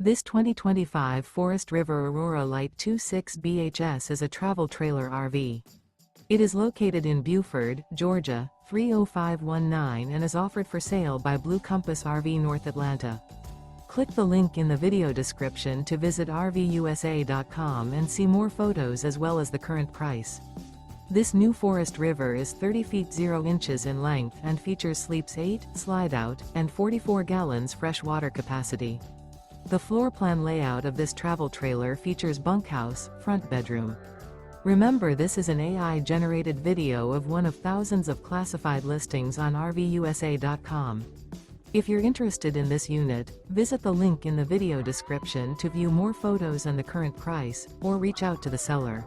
This 2025 Forest River Aurora Light 26 BHS is a travel trailer RV. It is located in Buford, Georgia, 30519 and is offered for sale by Blue Compass RV North Atlanta. Click the link in the video description to visit RVUSA.com and see more photos as well as the current price. This new Forest River is 30 feet 0 inches in length and features sleeps 8, Slideout, and 44 gallons fresh water capacity. The floor plan layout of this travel trailer features bunkhouse, front bedroom. Remember, this is an AI-generated video of one of thousands of classified listings on RVUSA.com. If you're interested in this unit, visit the link in the video description to view more photos and the current price, or reach out to the seller.